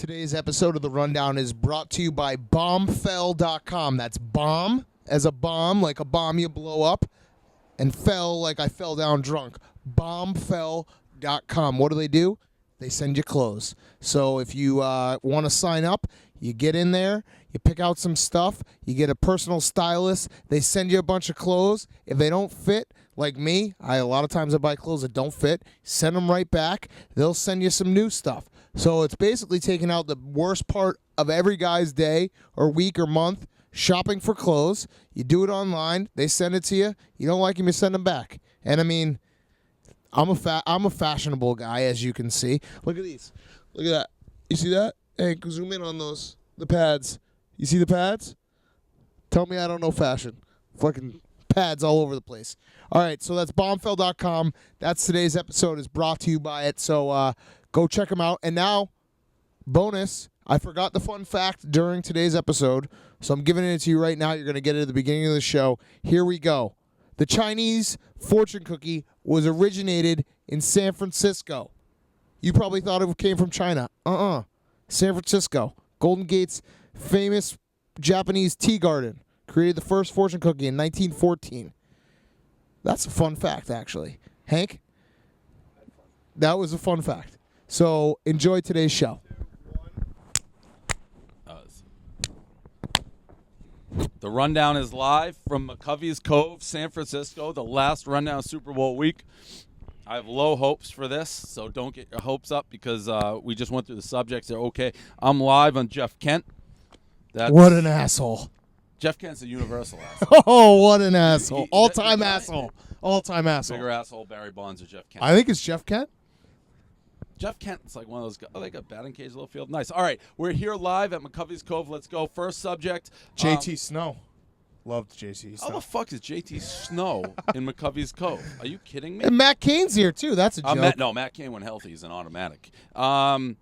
Today's episode of The Rundown is brought to you by bombfell.com. That's bomb as a bomb, like a bomb you blow up, and fell like I fell down drunk. Bombfell.com. What do? They send you clothes. So if you want to sign up, you get in there, you pick out some stuff, you get a personal stylist, they send you a bunch of clothes. If they don't fit, like me, a lot of times I buy clothes that don't fit, send them right back. They'll send you some new stuff. So it's basically taking out the worst part of every guy's day or week or month, shopping for clothes. You do it online, they send it to you. You don't like them, you send them back. And I mean, I'm a fashionable guy, as you can see. Look at these. Look at that. You see that? Hey, zoom in on the pads. You see the pads? Tell me I don't know fashion. Fucking pads all over the place. All right, so that's bombfell.com. That's today's episode is brought to you by it. So go check them out. And now, bonus, I forgot the fun fact during today's episode, so I'm giving it to you right now. You're going to get it at the beginning of the show. Here we go. The Chinese fortune cookie was originated in San Francisco. You probably thought it came from China. San Francisco. Golden Gate's famous Japanese tea garden created the first fortune cookie in 1914. That's a fun fact, actually. Hank? That was a fun fact. So enjoy today's show. The Rundown is live from McCovey's Cove, San Francisco, the last Rundown Super Bowl week. I have low hopes for this, so don't get your hopes up because we just went through the subjects. They're okay. I'm live on Jeff Kent. What an asshole. Jeff Kent's a universal asshole. Oh, what an asshole. All-time asshole. All-time asshole. Bigger asshole, Barry Bonds or Jeff Kent? I think it's Jeff Kent. Jeff Kent's like one of those guys. Oh, they got batting cage, little field. Nice. All right, we're here live at McCovey's Cove. Let's go. First subject. JT Snow. Loved JT Snow. How the fuck is JT Snow in McCovey's Cove? Are you kidding me? And Matt Cain's here, too. That's a joke. Matt Cain, when healthy, is an automatic. Marvin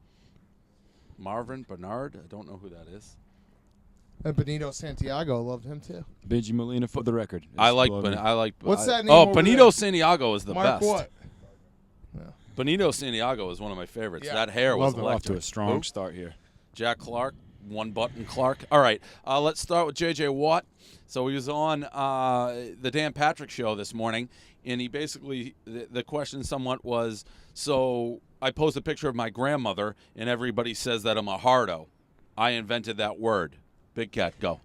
Bernard. I don't know who that is. And Benito Santiago loved him, too. Benji Molina, for the record. I like. What's that name? Oh, over Benito there? Santiago is the Mark best. What? Benito Santiago is one of my favorites. Yeah. That hair was Off electric. to a strong start here. Jack Clark, one button Clark. All right, let's start with J.J. Watt. So he was on the Dan Patrick show this morning, and he basically, the question somewhat was, so I post a picture of my grandmother, and everybody says that I'm a hardo. I invented that word. Big Cat, go.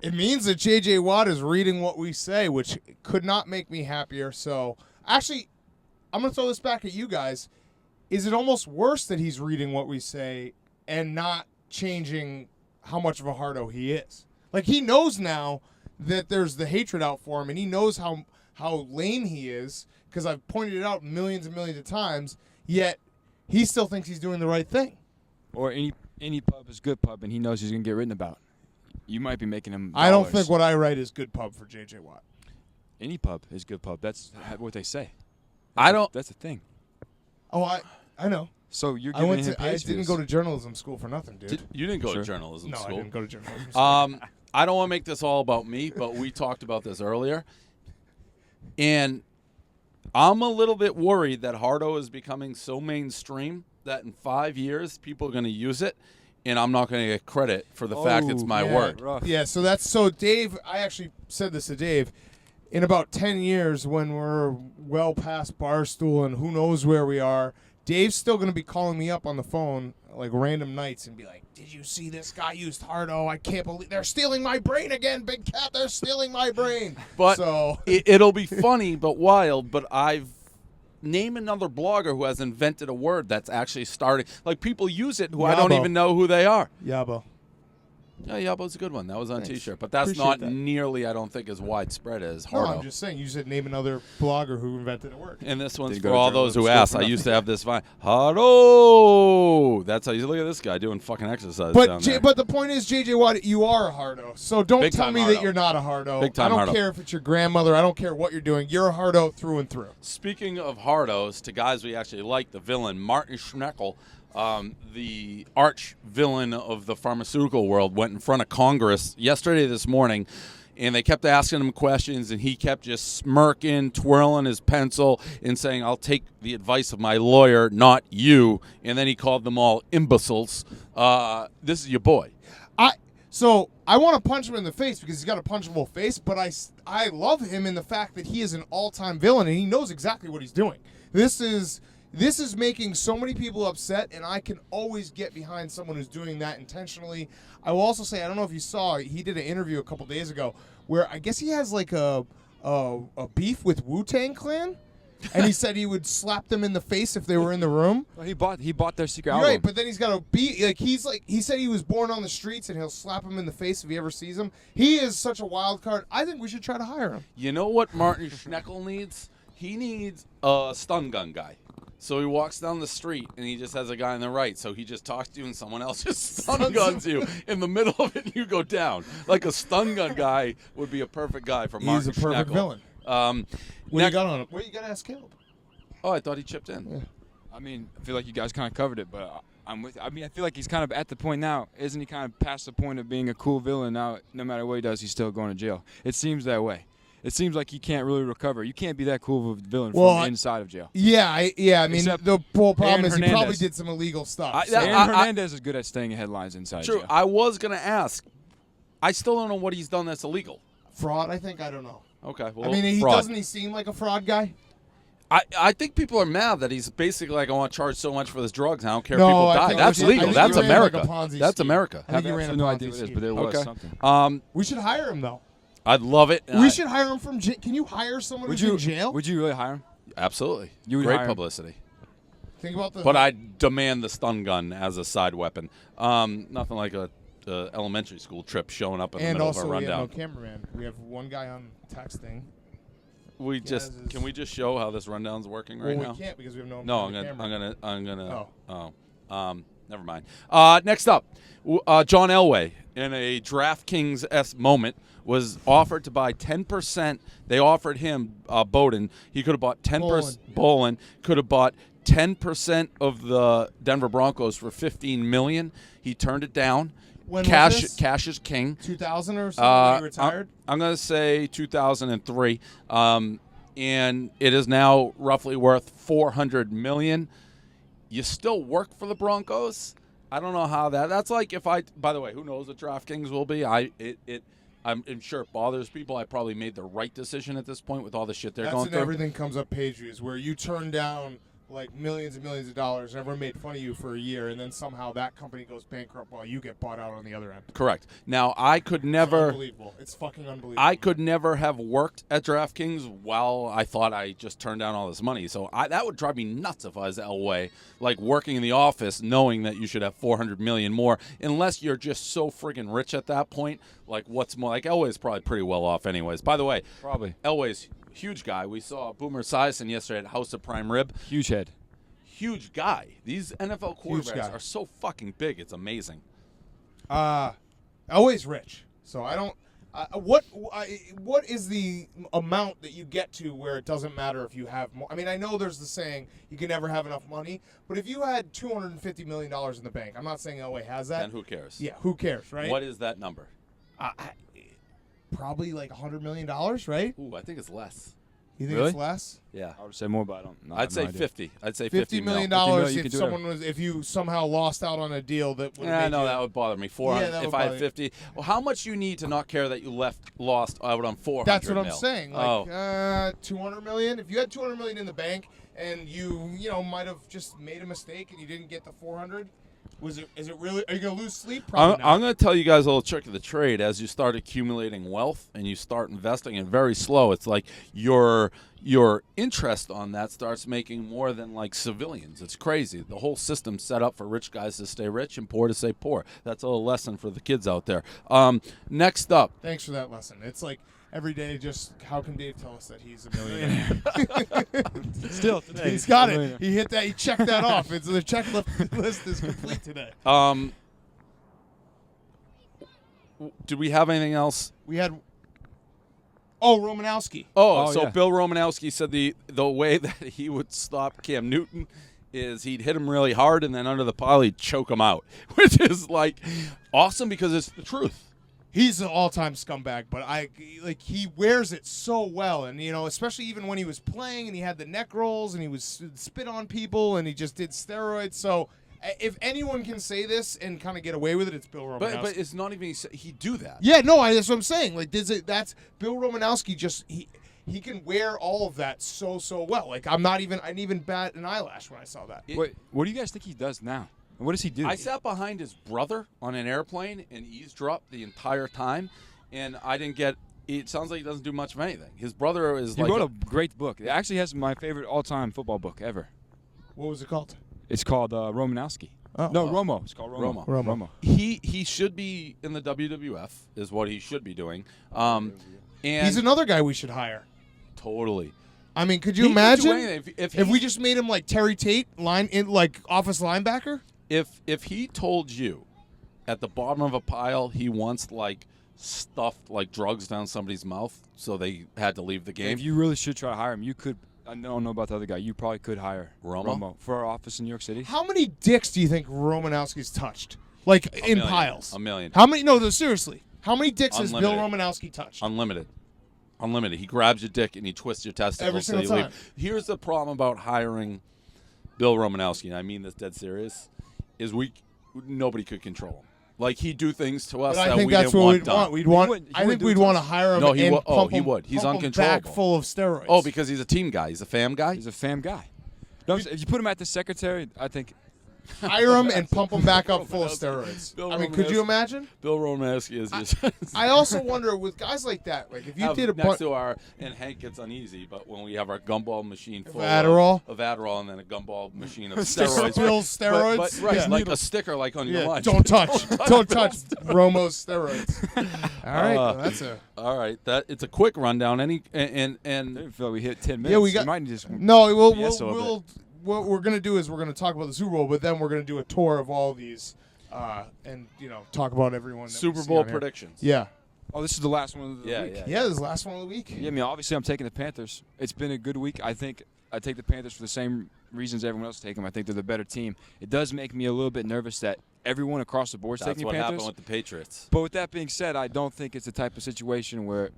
It means that J.J. Watt is reading what we say, which could not make me happier. So, actually, I'm going to throw this back at you guys. Is it almost worse that he's reading what we say and not changing how much of a hardo he is? Like, he knows now that there's the hatred out for him, and he knows how lame he is, because I've pointed it out millions and millions of times, yet he still thinks he's doing the right thing. Or any pub is good pub, and he knows he's going to get written about. You might be making him dollars. I don't think what I write is good pub for J.J. Watt. Any pub is good pub. That's what they say. That's the thing. Oh, I know. So you're giving him I page didn't views. go to journalism school for nothing, dude. You didn't go Sure. to journalism No, school. I didn't go to journalism school. I don't want to make this all about me, but we talked about this earlier. And I'm a little bit worried that hardo is becoming so mainstream that in 5 years people are going to use it, and I'm not going to get credit for the fact it's my word. Rough. Yeah, so Dave, I actually said this to Dave. In about 10 years, when we're well past Barstool and who knows where we are, Dave's still going to be calling me up on the phone like random nights and be like, did you see this guy used hardo? I can't believe they're stealing my brain again, Big Cat. They're stealing my brain. But so it'll be funny but wild, but name another blogger who has invented a word that's actually starting. Like, people use it who I don't Yabo. even know who they are. Yabo. Yeah, Yabo's a good one. That was on Thanks. T-shirt. But that's Appreciate not that. nearly, I don't think, as widespread as No, hardo. I'm just saying, you said name another blogger who invented a word. And this one's Didn't for go to all those who journalism asked. school I for used to have this vine. Hardo! That's how you look at this guy doing fucking exercise down there. But the point is, J.J. Watt, you are a hardo. So don't Big tell time me hardo. that you're not a hardo. Big time I don't hardo. care if it's your grandmother. I don't care what you're doing. You're a hardo through and through. Speaking of hardos, to guys we actually like, the villain, Martin Schmeckel, the arch villain of the pharmaceutical world, went in front of Congress yesterday this morning And they kept asking him questions, and he kept just smirking, twirling his pencil, and saying, "I'll take the advice of my lawyer, not you." And then he called them all imbeciles. This is your boy. So I want to punch him in the face because he's got a punchable face, but I love him in the fact that he is an all-time villain, and he knows exactly what he's doing. This is making so many people upset, and I can always get behind someone who's doing that intentionally. I will also say, I don't know if you saw, he did an interview a couple days ago where I guess he has like a beef with Wu-Tang Clan, and he said he would slap them in the face if they were in the room. Well, he bought their secret You're album. right, but then he's got a beat. He said he was born on the streets, and he'll slap him in the face if he ever sees him. He is such a wild card. I think we should try to hire him. You know what Martin Schneckl needs? He needs a stun gun guy. So he walks down the street, and he just has a guy on the right. So he just talks to you, and someone else just stun guns you in the middle of it, and you go down. Like a stun gun guy would be a perfect guy for Martin Schneckl. He's a perfect villain. What you got on him? What you got to ask Caleb? Oh, I thought he chipped in. Yeah. I mean, I feel like you guys kind of covered it, but I'm with. I mean, I feel like he's kind of at the point now, isn't he? Kind of past the point of being a cool villain now. No matter what he does, he's still going to jail. It seems that way. It seems like he can't really recover. You can't be that cool of a villain from inside of jail. Yeah, I mean, Except the whole problem is he Hernandez. probably did some illegal stuff. Aaron Hernandez is good at staying in headlines inside True. jail. I was going to ask. I still don't know what he's done that's illegal. Fraud, I think. I don't know. Okay. Well, I mean, fraud. doesn't he seem like a fraud guy? I think people are mad that he's basically like, I want to charge so much for this drugs. I don't care if No, people I die. think That's he ran- I legal. think That's he ran America. like a Ponzi That's scheme. America. I think he ran a no Ponzi idea what it is, scheme. but there was Okay. something. We should hire him, though. I'd love it. We should hire him from jail. Can you hire someone who's in jail? Would you really hire him? Absolutely. You would Great hire him? publicity. Think about the. But I demand the stun gun as a side weapon. Nothing like a elementary school trip showing up in the and middle also, of a we have rundown. no cameraman. We have one guy on texting. Can we just show how this rundown's working right now? We can't because we have no. No, I'm camera. gonna. Oh. Never mind. Next up, John Elway in a DraftKings-esque moment was offered to buy 10%. They offered him Bowden. He could have bought 10%. Bolin could have bought 10% of the Denver Broncos for $15 million. He turned it down. When cash, was this? cash is king. 2000 or something. When he retired. I'm going to say 2003, and it is now roughly worth $400 million. You still work for the Broncos? I don't know how that's like. If I, by the way, who knows what DraftKings will be? I'm sure it bothers people. I probably made the right decision at this point with all the shit they're going through. Everything comes up page views where you turn down like millions and millions of dollars, and everyone made fun of you for a year, and then somehow that company goes bankrupt while you get bought out on the other end. Correct. Now, I could It's never. unbelievable. It's fucking unbelievable. I could never have worked at DraftKings while I thought I just turned down all this money. So that would drive me nuts if I was Elway, like working in the office, knowing that you should have $400 million more, unless you're just so friggin' rich at that point. Like, what's more? Like, Elway's probably pretty well off, anyways. By the way, Probably. Elway's huge guy. We saw Boomer Esiason yesterday at House of Prime Rib. Huge head. Huge guy. These NFL Huge guy. quarterbacks are so fucking big. It's amazing. Always rich. So I don't. What is the amount that you get to where it doesn't matter if you have more? I mean, I know there's the saying you can never have enough money, but if you had $250 million in the bank, I'm not saying Elway has that. And who cares? Yeah, who cares, right? What is that number? Probably like $100 million, right? Ooh, I think it's less. You think Really? it's less? Yeah. I would say more, but I don't. I'd say 50. I'd say $50 million million, you if can do someone was if you somehow lost out on a deal that would Yeah, no, that would bother me. 400. Yeah, that if would I had bother 50, well, how much you need to not care that you lost out on 400? That's what I'm mil? saying. Oh. Like 200 million. If you had 200 million in the bank and you might have just made a mistake and you didn't get the 400, is it really? Are you gonna lose sleep? Probably I'm going to tell you guys a little trick of the trade. As you start accumulating wealth and you start investing, and very slow, it's like your interest on that starts making more than like civilians. It's crazy. The whole system's set up for rich guys to stay rich and poor to stay poor. That's a little lesson for the kids out there. Next up. Thanks for that lesson. It's like every day, just how can Dave tell us that he's a millionaire? Still today. He's got it. He hit that. He checked that off. It's the checklist is complete today. Did we have anything else? We had. Oh, Romanowski. Oh, So yeah. Bill Romanowski said the way that he would stop Cam Newton is he'd hit him really hard and then under the pile he'd choke him out, which is like awesome because it's the truth. He's an all-time scumbag, but he wears it so well, and especially even when he was playing and he had the neck rolls and he was spit on people and he just did steroids. So if anyone can say this and kind of get away with it, it's Bill Romanowski. But it's not even he do that. Yeah, no, that's what I'm saying. Like, that's Bill Romanowski. Just he can wear all of that so well. Like, I didn't even bat an eyelash when I saw that. What do you guys think he does now? What does he do? I sat behind his brother on an airplane and eavesdropped the entire time, and I didn't get. It sounds like he doesn't do much of anything. His brother is he wrote a great book. It actually has my favorite all-time football book ever. What was it called? It's called Romanowski. Oh. No, Romo. It's called Romo. He should be in the WWF is what he should be doing. And he's another guy we should hire. Totally. I mean, could you imagine if we just made him like Terry Tate, office linebacker? If he told you at the bottom of a pile he once stuffed drugs down somebody's mouth so they had to leave the game. If you really should try to hire him, you could. I don't know about the other guy. You probably could hire Romo for our office in New York City. How many dicks do you think Romanowski's touched? In piles? A million. How many? No, seriously. How many dicks Unlimited. has Bill Romanowski touched? Unlimited. He grabs your dick and he twists your testicles Every single you time. leave. Here's the problem about hiring Bill Romanowski, and I mean this dead serious, is nobody could control him. He'd do things to us But that I think we that's didn't what want we'd done. want. I think we'd want to hire him. No, he and would. pump He him, would. He's pump him uncontrollable. back full of steroids. Oh, because he's a team guy. He's a fam guy. He's a fam guy. No, if you put him at the secretary, I think. Hire him and pump him back up full of steroids. Could you imagine? Bill Romanowski is just. I also wonder with guys like that, if you did a next to our and Hank gets uneasy, but when we have our gumball machine full Adderall of Adderall and then a gumball machine of steroids, steroids, steroids, right, a sticker on your lunch. Don't touch Romo's steroids. All right, that's a. All right, it's a quick rundown. I feel we hit 10 minutes. Yeah, we got. Might just we'll what we're going to do is we're going to talk about the Super Bowl, but then we're going to do a tour of all these and, talk about everyone. That Super Bowl predictions. Yeah. Oh, this is the last one of the week. Yeah, this is the last one of the week. Yeah, I mean, obviously I'm taking the Panthers. It's been a good week. I think I take the Panthers for the same reasons everyone else take them. I think they're the better team. It does make me a little bit nervous that everyone across the board is taking the Panthers. That's what happened with the Patriots. But with that being said, I don't think it's the type of situation where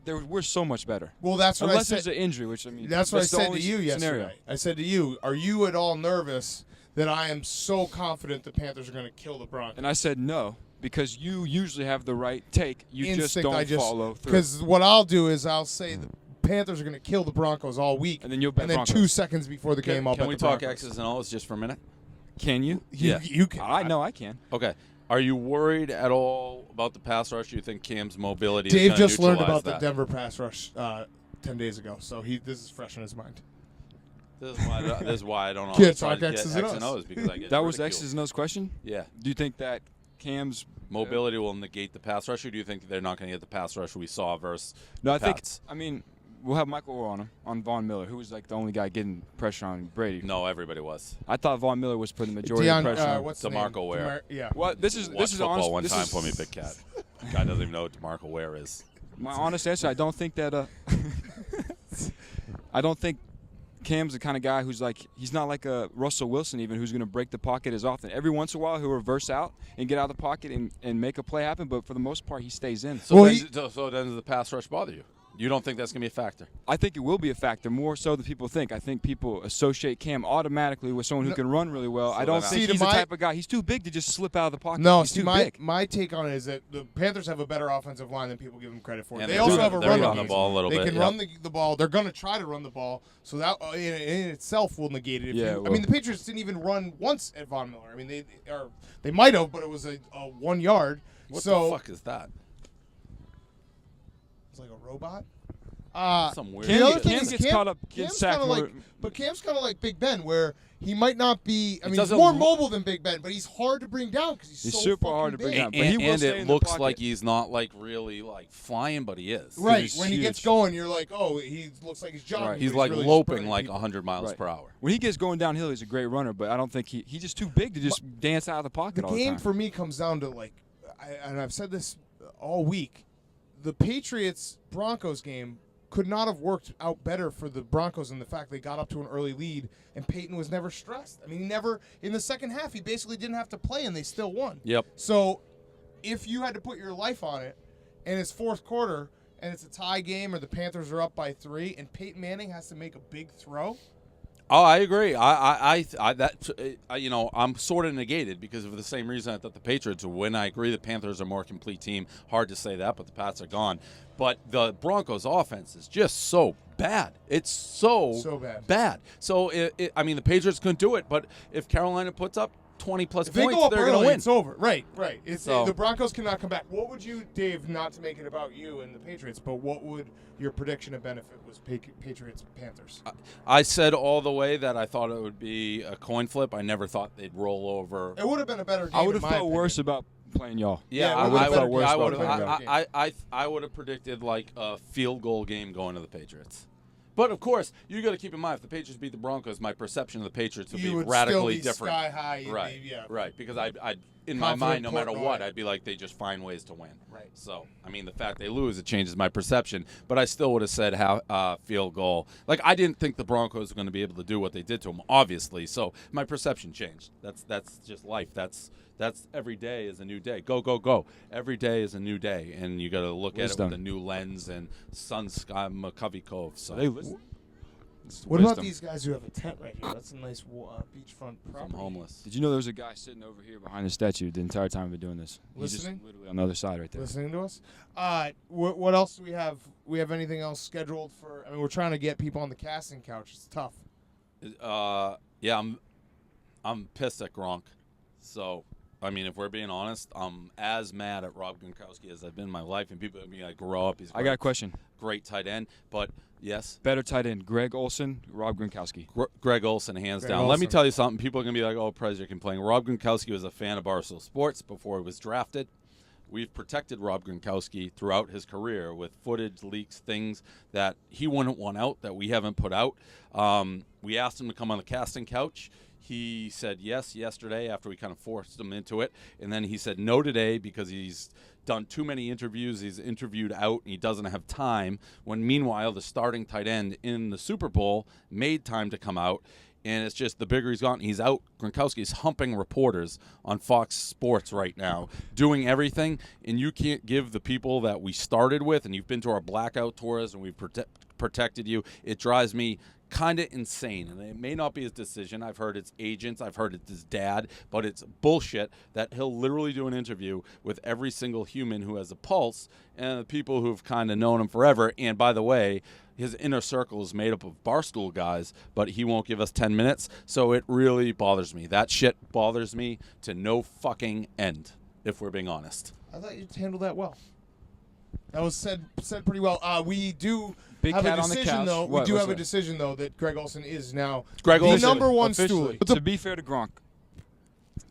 we're so much better. Well, that's what I said. Unless there's an injury, which I mean, that's what I said to you yesterday. Scenario. I said to you, are you at all nervous that I am so confident the Panthers are going to kill the Broncos? And I said no, because you usually have the right take. You just don't follow through. Because what I'll do is I'll say the Panthers are going to kill the Broncos all week, and then you'll bet and then Broncos. 2 seconds before the game, I'll bet the Broncos. Can we talk X's and O's just for a minute? Can you? You can. I know I can. Okay. Are you worried at all about the pass rush? Do you think Cam's mobility Dave is just learned neutralize about that? the Denver pass rush 10 days ago, so this is fresh in his mind. This is why I don't Can't always talk try to get X's X's and and O's. O's because I get That was ridiculed. X's and O's question? Yeah. Do you think that Cam's mobility will negate the pass rush, or do you think they're not going to get the pass rush we saw versus No, I the think Pats? I mean we'll have Michael Orr on Von Miller, who was the only guy getting pressure on Brady. No, everybody was. I thought Von Miller was putting the majority of pressure on. What's the DeMarco name? Ware. Yeah. Well, this is football honest. one this time is, for me, big cat. Guy doesn't even know what DeMarco Ware is. My honest answer, I don't think that. I don't think Cam's the kind of guy who's he's not like a Russell Wilson even, who's going to break the pocket as often. Every once in a while he'll reverse out and get out of the pocket and make a play happen, but for the most part he stays in. So then does the pass rush bother you? You don't think that's going to be a factor? I think it will be a factor, more so than people think. I think people associate Cam automatically with someone who can run really well. So I don't think he's the type of guy. He's too big to just slip out of the pocket. No, he's too big. my take on it is that the Panthers have a better offensive line than people give them credit for. And they also have a run run the ball a little bit. They bit. can run the ball. They're going to try to run the ball, so that in itself will negate it. Yeah, I mean, the Patriots didn't even run once at Von Miller. I mean, they might have, but it was a 1 yard. What the fuck is that? It's like a robot. Some weird. The other thing Cam is gets caught up, gets sacked. But Cam's kind of like Big Ben, where he might not be. I mean, he's doesn't more look- mobile than Big Ben, but he's hard to bring down because he's so super fucking hard to bring big. down. But he will and stay it in the looks pocket. like he's not really flying, but he is. Right, he's when he gets huge. going, you're like, oh, he looks like he's jogging. Right. but He's really loping sprinting. 100 miles Right. per hour. When he gets going downhill, he's a great runner, but I don't think he's just too big to just dance out of the pocket The all the game time. for me comes down to and I've said this all week. The Patriots-Broncos game could not have worked out better for the Broncos in the fact they got up to an early lead and Peyton was never stressed. I mean, in the second half, he basically didn't have to play and they still won. Yep. So if you had to put your life on it, and it's fourth quarter, and it's a tie game, or the Panthers are up by 3, and Peyton Manning has to make a big throw. Oh, I agree. I'm sort of negated because of the same reason I thought the Patriots would win. I agree the Panthers are a more complete team. Hard to say that, but the Pats are gone. But the Broncos' offense is just so bad. It's so bad. So, the Patriots couldn't do it, but if Carolina puts up 20-plus if they points, go up they're early, going to win. It's over. Right. So, the Broncos cannot come back. What would you, Dave, not to make it about you and the Patriots, but what would your prediction of benefit was Patriots-Panthers? I said all the way that I thought it would be a coin flip. I never thought they'd roll over. It would have been a better game. I would have felt worse about playing y'all. Yeah, I would have felt worse about I would have predicted like a field goal game going to the Patriots. But, of course, you got to keep in mind, if the Patriots beat the Broncos, my perception of the Patriots would be radically different. Sky high. Right. Because I'd in my mind, no matter what, I'd be like, they just find ways to win. Right. So, the fact they lose, it changes my perception. But I still would have said field goal. Like, I didn't think the Broncos were going to be able to do what they did to them, obviously. So, my perception changed. That's just life. That's every day is a new day. Go, go, go. Every day is a new day, and you got to look at it with a new lens and sun sky McCovey Cove. So, what about these guys who have a tent right here? That's a nice beachfront property. I'm homeless. Did you know there was a guy sitting over here behind the statue the entire time we've been doing this? Listening? He's just literally on the other side right there. Listening to us? What else do we have? We have anything else scheduled for? We're trying to get people on the casting couch. It's tough. Yeah, I'm pissed at Gronk. So, if we're being honest, I'm as mad at Rob Gronkowski as I've been in my life. And people grow up. I got a question. Great tight end, but yes. Better tight end, Greg Olsen, Rob Gronkowski. Greg Olsen, hands down. Let me tell you something. People are going to be like, oh, Prez, you're complaining. Rob Gronkowski was a fan of Barstool Sports before he was drafted. We've protected Rob Gronkowski throughout his career with footage, leaks, things that he wouldn't want out that we haven't put out. We asked him to come on the casting couch. He said yes yesterday after we kind of forced him into it. And then he said no today because he's done too many interviews. He's interviewed out, and he doesn't have time. When, meanwhile, the starting tight end in the Super Bowl made time to come out. And it's just the bigger he's gotten, he's out. Gronkowski's humping reporters on Fox Sports right now, doing everything. And you can't give the people that we started with, and you've been to our blackout tours, and we've protected you. It drives me kind of insane, and it may not be his decision. I've heard it's agents, I've heard it's his dad, but it's bullshit that he'll literally do an interview with every single human who has a pulse and the people who've kind of known him forever. And by the way, his inner circle is made up of Barstool guys, but he won't give us 10 minutes, so it really bothers me. That shit bothers me to no fucking end, if we're being honest. I thought you'd handle that well. That was said pretty well. We do Big have cat a on the decision, couch. though. What? We do What's have a that? decision, though, that Greg Olsen is now Greg the Olsen, number one officially. stoolie. To be fair to Gronk,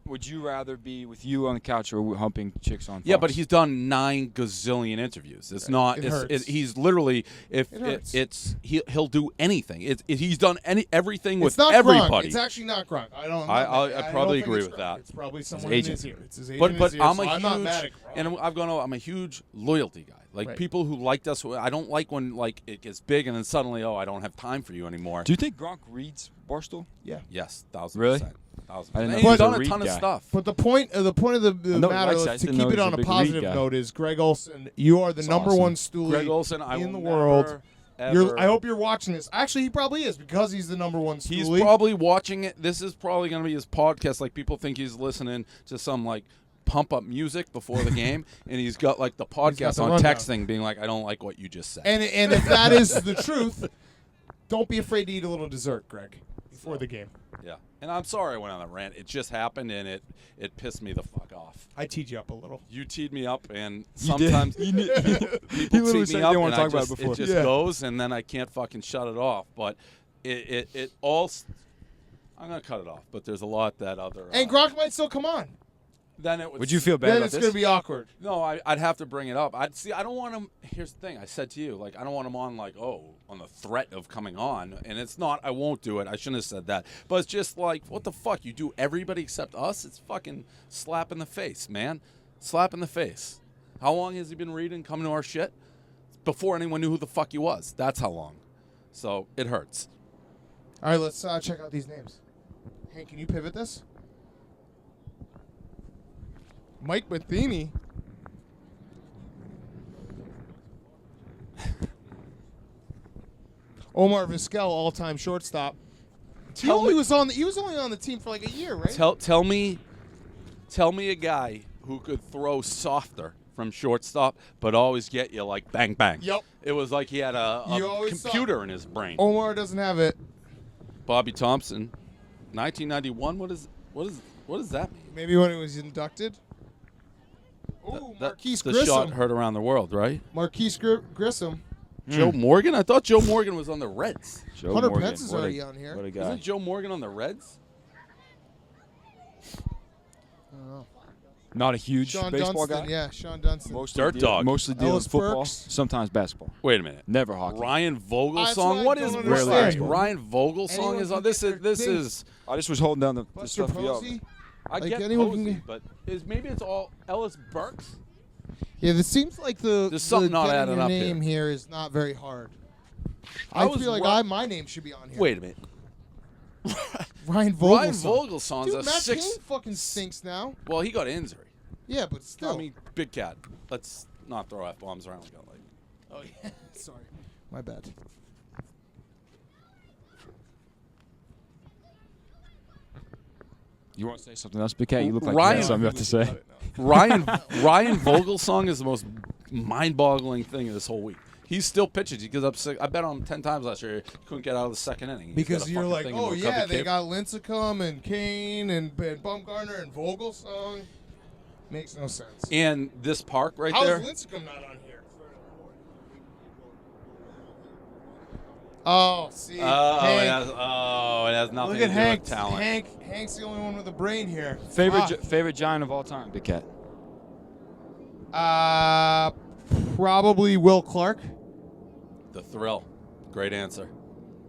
would you rather be with you on the couch or humping chicks on Fox? Yeah, but he's done 9 gazillion interviews. It's not. It hurts. He's literally he'll do anything. He's done everything with It's not everybody. Gronk. It's actually not Gronk. I probably agree with that. It's probably someone His in agent. his ear. It's his agent. But in his ear, I'm so a I'm not huge mad at Gronk. and I'm a huge loyalty guy. Like Right. people who liked us. I don't like when it gets big and then suddenly I don't have time for you anymore. Do you think Gronk reads Barstool? Yes, 1,000%. Really? 1,000%. I didn't know And he he's was a done a read ton of guy. stuff. But the point of the know he matter, likes that. I to didn't keep know it he was on a a big read positive guy. note, is Greg Olsen. You are the number awesome. one stoolie Greg Olsen, I in will the world. never, I hope you're watching this. Actually, he probably is because he's the number one stoolie. He's probably watching it. This is probably going to be his podcast. Like people think he's listening to some pump up music before the game, and he's got the podcast the on rundown. texting, being like, "I don't like what you just said." And if that is the truth, don't be afraid to eat a little dessert, Greg, before the game. Yeah, and I'm sorry I went on that rant. It just happened, and it pissed me the fuck off. I teed you up a little. You teed me up, and You did. sometimes He people literally tee said me he up, didn't want and to talk about it just, before. it just Yeah. goes, and then I can't fucking shut it off. But it all. I'm gonna cut it off, but there's a lot that other. And Gronk might still come on. Then it Would you feel bad Then about it's this? going to be awkward. No, I'd have to bring it up. I don't want him. Here's the thing. I said to you, I don't want him on on the threat of coming on, and it's not. I won't do it. I shouldn't have said that. But it's just what the fuck? You do everybody except us? It's fucking slap in the face, man. Slap in the face. How long has he been reading, coming to our shit? Before anyone knew who the fuck he was. That's how long. So it hurts. All right, let's check out these names. Hank, can you pivot this? Mike Matheny. Omar Vizquel, all-time shortstop. He Tell only me- was only on the team for like a year, right? Tell me a guy who could throw softer from shortstop, but always get you like bang bang. Yep. It was like he had a You always computer in his brain. Omar doesn't have it. Bobby Thompson, 1991. What does that mean? Maybe when he was inducted. Ooh, That's Marquise the Grissom. shot heard around the world, right? Marquise Grissom. Joe Morgan? I thought Joe Morgan was on the Reds. Joe Hunter Morgan, Pence is what a- already on here. What a guy. Isn't Joe Morgan on the Reds? I don't know. Not a huge Sean baseball Dunston, guy. Yeah, Sean Dunston. Dirt dog. Mostly dealing Ellis football, Burks. sometimes basketball. Wait a minute. Never hockey. Ryan That's Vogelsong. what What I is don't Rarely understand. basketball. Ryan Vogelsong Anyone is on can this? get their This things. is. I just was holding down the Buster stuff for y'all. Posey. I Like get anyone Posey, can but maybe it's all Ellis Burks. Yeah, this seems like There's something not getting adding your up name here is not very hard. I I was feel like ru- my name should be on here. Wait a minute. Ryan Vogelsong. Ryan Vogelsong's Dude, a Matt six. Cain fucking stinks now. Well, he got an injury. Yeah, but still. I mean, big cat. Let's not throw F-bombs around like that. Oh yeah, sorry, my bad. You want to say something else, Big Cat? You look like Ryan- you had something else to say. Ryan Vogelsong is the most mind-boggling thing of this whole week. He still pitches. He gives up six. I bet on him 10 times last year. He couldn't get out of the second inning. He's got Because a you're fucking like, thing oh in the yeah, recovery they cave. got Lincecum and Kane and Bumgarner and Vogelsong. Makes no sense. And this park right How's there. Lincecum not on here? Oh, see. Hank. It has nothing Look to at do Hank. with talent. Hank's the only one with a brain here. Favorite giant of all time, Big Cat. Probably Will Clark. The Thrill. Great answer.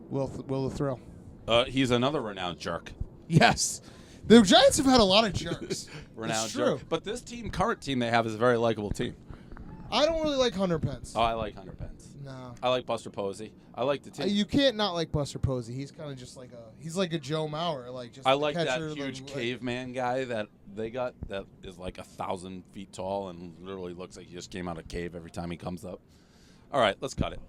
Will the Thrill. He's another renowned jerk. Yes. The Giants have had a lot of jerks. Renowned It's jerk. true. But this current team they have is a very likable team. I don't really like Hunter Pence. Oh, I like Hunter Pence. No. I like Buster Posey. I like the team. You can't not like Buster Posey. He's kind of just like he's like a Joe Mauer, like just I the like that catcher, huge like- caveman guy that they got that is like 1,000 feet tall and literally looks like he just came out of a cave every time he comes up. All right, let's cut it.